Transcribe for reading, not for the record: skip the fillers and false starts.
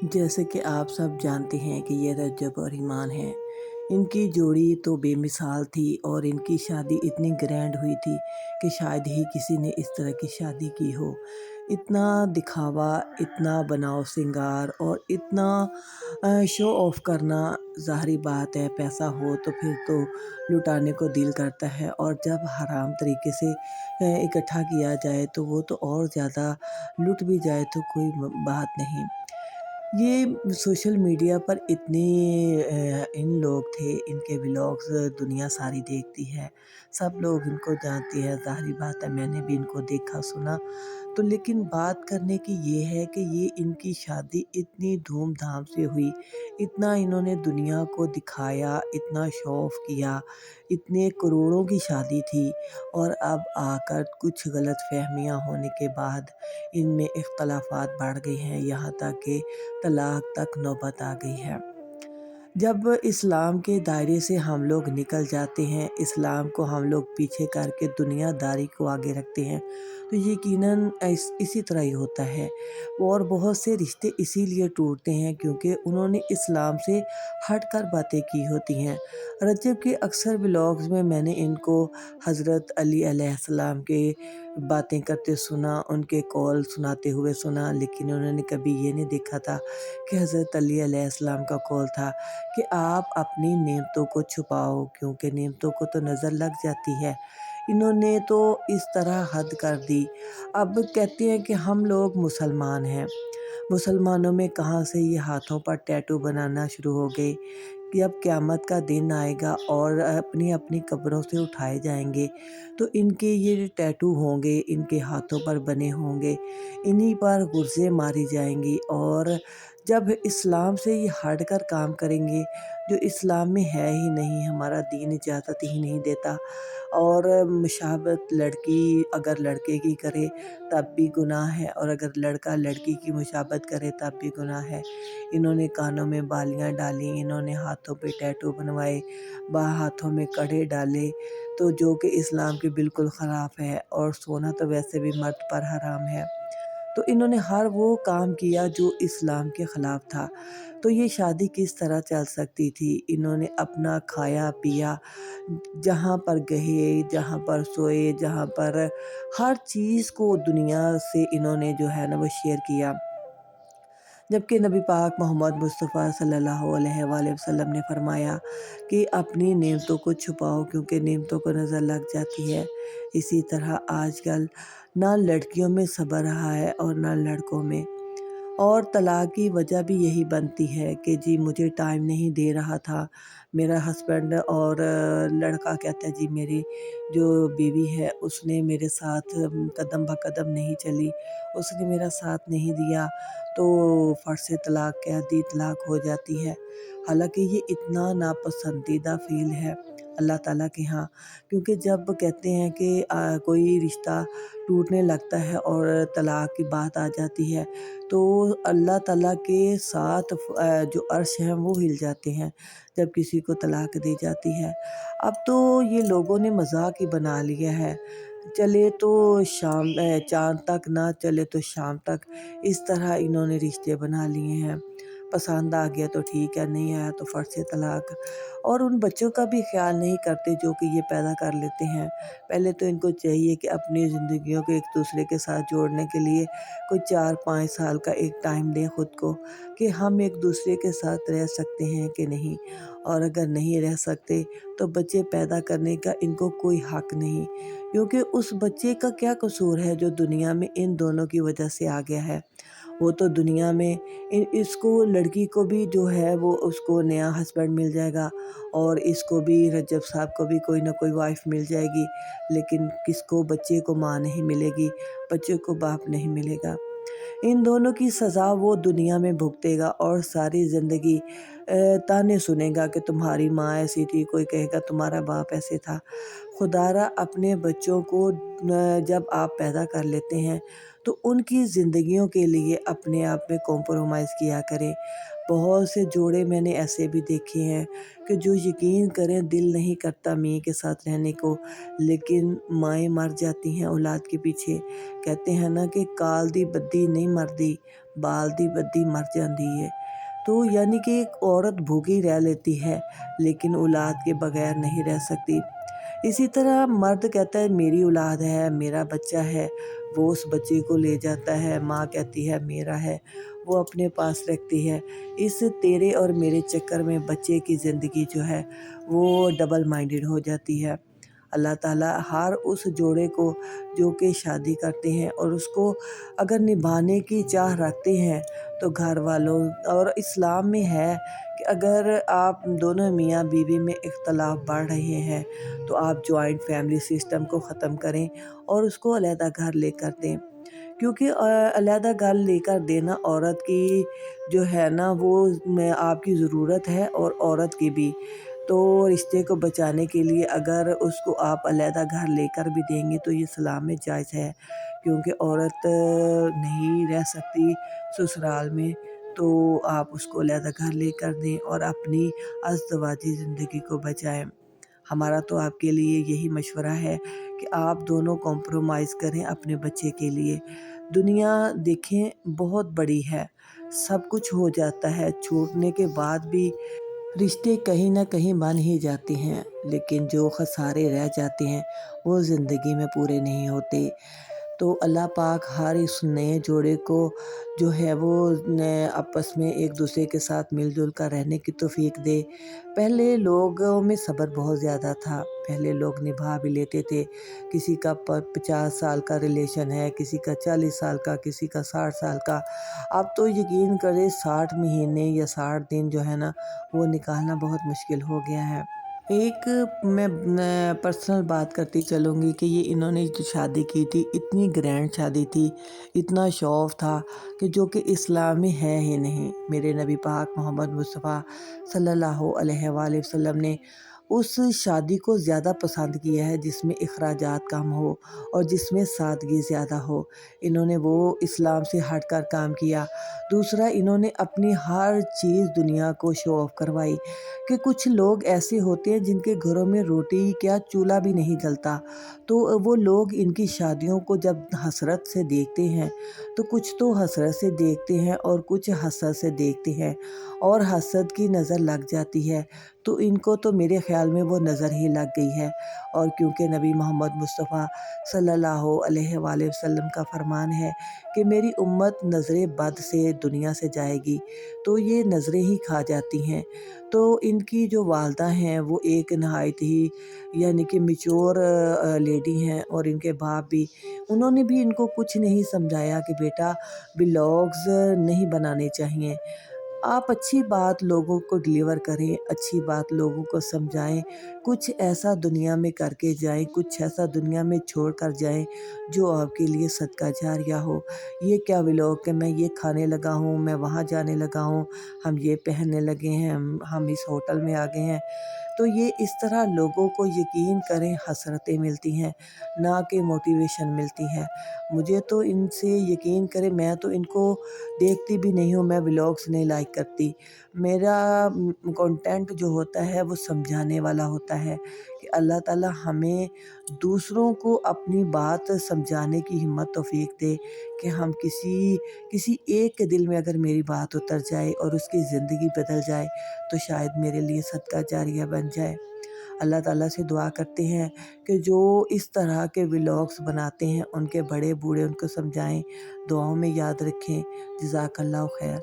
जैसे कि आप सब जानते हैं कि ये रज्जब और ईमान हैं। इनकी जोड़ी तो बेमिसाल थी और इनकी शादी इतनी ग्रैंड हुई थी कि शायद ही किसी ने इस तरह की शादी की हो। इतना दिखावा, इतना बनाव श्रृंगार और इतना शो ऑफ करना, ज़ाहिर बात है पैसा हो तो फिर तो लुटाने को दिल करता है, और जब हराम तरीके से इकट्ठा किया जाए तो वो तो और ज़्यादा, लुट भी जाए तो कोई बात नहीं। ये सोशल मीडिया पर इतने इन लोग थे, इनके व्लॉग्स दुनिया सारी देखती है, सब लोग इनको जानते हैं, ज़ाहिर बात है मैंने भी इनको देखा सुना। तो लेकिन बात करने की ये है कि ये इनकी शादी इतनी धूम-धाम से हुई, इतना इन्होंने दुनिया को दिखाया, इतना शो ऑफ किया, इतने करोड़ों की शादी थी, और अब आकर कुछ गलतफ़हमियाँ होने के बाद इनमें इख्तलाफ़ात बढ़ गए हैं, यहाँ तक कि तलाक तक नौबत आ गई है। जब इस्लाम के दायरे से हम लोग निकल जाते हैं, इस्लाम को हम लोग पीछे करके दुनियादारी को आगे रखते हैं, तो यकीनन इसी तरह ही होता है। और बहुत से रिश्ते इसीलिए टूटते हैं क्योंकि उन्होंने इस्लाम से हटकर बातें की होती हैं। रजब के अक्सर व्लॉग्स में मैंने इनको हज़रत अली अलैहिस्सलाम के बातें करते सुना, उनके कॉल सुनाते हुए सुना, लेकिन उन्होंने कभी ये नहीं देखा था कि हज़रत अली अलैहिस्सलाम का कॉल था कि आप अपनी नेमतों को छुपाओ, क्योंकि नेमतों को तो नज़र लग जाती है। इन्होंने तो इस तरह हद कर दी। अब कहते हैं कि हम लोग मुसलमान हैं। मुसलमानों में कहाँ से ये हाथों पर टैटू बनाना शुरू हो गए कि अब क़यामत का दिन आएगा और अपनी-अपनी कब्रों से उठाए जाएँगे, तो इनके ये टैटू होंगे, इनके हाथों पर बने होंगे, इन्हीं पर गुर्ज़ें मारी जाएँगी, और जब इस्लाम से ये हटकर काम करेंगे, जो इस्लाम में है ही नहीं, हमारा दीन इजाज़त ही नहीं देता, और मुशाबहत लड़की अगर लड़के की करे तब भी गुनाह है, और अगर लड़का लड़की की मुशाबहत करे तब भी गुनाह है। इन्होंने कानों में बालियाँ डाली, इन्होंने हाथों पे टैटू बनवाए, हाथों में कड़े डाले, तो जो कि इस्लाम के बिल्कुल ख़िलाफ़ है, और सोना तो वैसे भी मर्द पर हराम है। तो इन्होंने हर वो काम किया जो इस्लाम के ख़िलाफ़ था। तो ये शादी किस तरह चल सकती थी? इन्होंने अपना खाया-पिया, जहाँ पर गए, जहाँ पर सोए, जहाँ पर हर चीज़ को दुनिया से इन्होंने जो है ना वो शेयर किया। जबकि नबी पाक मोहम्मद मुस्तफ़ा सल्लल्लाहु अलैहि वसल्लम ने फरमाया कि अपनी नेमतों को छुपाओ, क्योंकि नेमतों को नज़र लग जाती है। इसी तरह आजकल ना लड़कियों में सब्र रहा है और ना लड़कों में। और तलाक की वजह भी यही बनती है कि जी मुझे टाइम नहीं दे रहा था मेरा हस्बैंड, और लड़का कहता है जी मेरी जो बीवी है उसने मेरे साथ कदम ब कदम नहीं चली, उसने मेरा साथ नहीं दिया, तो फट से तलाक कह दी, तलाक हो जाती है। हालाँकि ये इतना नापसंदीदा फ़ील है अल्लाह ताला के यहाँ, क्योंकि जब कहते हैं कि कोई रिश्ता टूटने लगता है और तलाक की बात आ जाती है, तो अल्लाह ताला के साथ जो अर्श हैं वो हिल जाते हैं जब किसी को तलाक दी जाती है। अब तो ये लोगों ने मज़ाक ही बना लिया है, चले तो शाम चाँद तक, ना चले तो शाम तक, इस तरह इन्होंने रिश्ते बना लिए हैं। पसंद आ गया तो ठीक है, नहीं आया तो फट से तलाक। और उन बच्चों का भी ख़्याल नहीं करते जो कि ये पैदा कर लेते हैं। पहले तो इनको चाहिए कि अपनी ज़िंदगियों को एक-दूसरे के साथ जोड़ने के लिए कोई 4-5 साल का एक टाइम दें खुद को, कि हम एक-दूसरे के साथ रह सकते हैं कि नहीं, और अगर नहीं रह सकते तो बच्चे पैदा करने का इनको कोई हक़ नहीं, क्योंकि उस बच्चे का क्या कसूर है जो दुनिया में इन दोनों की वजह से आ गया है। वो तो दुनिया में इसको, लड़की को भी जो है वो उसको नया हस्बैंड मिल जाएगा, और इसको भी, रज्जब साहब को भी कोई ना कोई वाइफ़ मिल जाएगी, लेकिन किसको, बच्चे को माँ नहीं मिलेगी, बच्चे को बाप नहीं मिलेगा। इन दोनों की सज़ा वो दुनिया में भुगतेगा और सारी ज़िंदगी ताने सुनेगा कि तुम्हारी माँ ऐसी थी, कोई कहेगा तुम्हारा बाप ऐसे था। खुदारा अपने बच्चों को जब आप पैदा कर लेते हैं तो उनकी ज़िंदगियों के लिए अपने आप में कॉम्प्रोमाइज़ किया करें। बहुत से जोड़े मैंने ऐसे भी देखे हैं कि जो यकीन करें दिल नहीं करता मियाँ के साथ रहने को, लेकिन माएँ मर जाती हैं औलाद के पीछे। कहते हैं ना कि काल दी बद्दी नहीं मरदी, बाल दी बद्दी मर जाती है। तो यानी कि एक औरत भूखी रह लेती है, लेकिन औलाद के बगैर नहीं रह सकती। इसी तरह मर्द कहता है मेरी औलाद है, मेरा बच्चा है, वो उस बच्चे को ले जाता है, माँ कहती है मेरा है, वो अपने पास रखती है। इस तेरे और मेरे चक्कर में बच्चे की ज़िंदगी जो है वो डबल माइंडेड हो जाती है। अल्लाह ताला हर उस जोड़े को जो कि शादी करते हैं और उसको अगर निभाने की चाह रखते हैं, तो घर वालों और इस्लाम में है कि अगर आप दोनों मियाँ बीवी में इख्तलाफ बढ़ रहे हैं, तो आप जॉइंट फैमिली सिस्टम को ख़त्म करें और उसको अलहदा घर लेकर दें। क्योंकि अलहदा घर लेकर देना औरत की जो है ना वो में आपकी ज़रूरत है और औरत की भी। तो रिश्ते को बचाने के लिए अगर उसको आप अलहदा घर लेकर भी देंगे तो ये इस्लाम में जायज़ है, क्योंकि औरत नहीं रह सकती ससुराल में, तो आप उसको अलहदा घर लेकर दें और अपनी अज़दवाजी ज़िंदगी को बचाएँ। हमारा तो आपके लिए यही मशवरा है कि आप दोनों कॉम्प्रोमाइज़ करें अपने बच्चे के लिए। दुनिया देखें बहुत बड़ी है, सब कुछ हो जाता है, छूटने के बाद भी रिश्ते कहीं न कहीं बन ही जाते हैं, लेकिन जो खसारे रह जाते हैं वो ज़िंदगी में पूरे नहीं होते। तो अल्लाह पाक हर इस नए जोड़े को जो है वो आपस में एक दूसरे के साथ मिलजुल कर रहने की तौफीक दे। पहले लोगों में सब्र बहुत ज़्यादा था, पहले लोग निभा भी लेते थे। किसी का 50 साल का रिलेशन है, किसी का 40 साल का, किसी का 60 साल का। अब तो यकीन करें 60 महीने या 60 दिन जो है ना वो निकालना बहुत मुश्किल हो गया है। एक मैं पर्सनल बात करती चलूँगी कि ये इन्होंने जो शादी की थी, इतनी ग्रैंड शादी थी, इतना शो ऑफ था कि जो कि इस्लाम में है ही नहीं। मेरे नबी पाक मोहम्मद मुस्तफ़ा सल्लल्लाहु अलैहि वसल्लम ने उस शादी को ज़्यादा पसंद किया है जिसमें इखराजात कम हो और जिसमें सादगी ज़्यादा हो। इन्होंने वो इस्लाम से हटकर काम किया। दूसरा, इन्होंने अपनी हर चीज़ दुनिया को शो ऑफ करवाई कि कुछ लोग ऐसे होते हैं जिनके घरों में रोटी क्या चूल्हा भी नहीं जलता, तो वो लोग इनकी शादियों को जब हसरत से देखते हैं, तो कुछ तो हसरत से देखते हैं और कुछ हसद से देखते हैं और हसद की नज़र लग जाती है, तो इनको तो मेरे ख़्याल में वो नज़र ही लग गई है। और क्योंकि नबी मोहम्मद मुस्तफ़ा सल्लल्लाहु अलैहि वसल्लम का फरमान है कि मेरी उम्मत नज़रे बद से दुनिया से जाएगी, तो ये नज़रें ही खा जाती हैं। तो इनकी जो वालदा हैं वो एक नहायत ही यानी कि मैच्योर लेडी हैं और इनके बाप भी, उन्होंने भी इनको कुछ नहीं समझाया कि बेटा व्लॉग्स नहीं बनाने चाहिए। आप अच्छी बात लोगों को डिलीवर करें, अच्छी बात लोगों को समझाएँ, कुछ ऐसा दुनिया में करके जाएँ, कुछ ऐसा दुनिया में छोड़ कर जाएँ जो आपके लिए सदका जारिया हो। ये क्या व्लॉग कि मैं ये खाने लगा हूँ, मैं वहाँ जाने लगा हूँ, हम ये पहनने लगे हैं, हम इस होटल में आ गए हैं। तो ये इस तरह लोगों को यकीन करें हसरतें मिलती हैं, ना कि मोटिवेशन मिलती है। मुझे तो इनसे यकीन करें, मैं तो इनको देखती भी नहीं हूँ, मैं व्लॉग्स नहीं लाइक करती। मेरा कंटेंट जो होता है वो समझाने वाला होता है कि अल्लाह ताला हमें दूसरों को अपनी बात समझाने की हिम्मत तौफीक दे कि हम किसी एक के दिल में अगर मेरी बात उतर जाए और उसकी ज़िंदगी बदल जाए, तो शायद मेरे लिए सदका जारिया बन जाए। अल्लाह ताला से दुआ करते हैं कि जो इस तरह के व्लॉग्स बनाते हैं उनके बड़े बूढ़े उनको समझाएँ, दुआओं में याद रखें। जज़ाकल्लाहु खैर।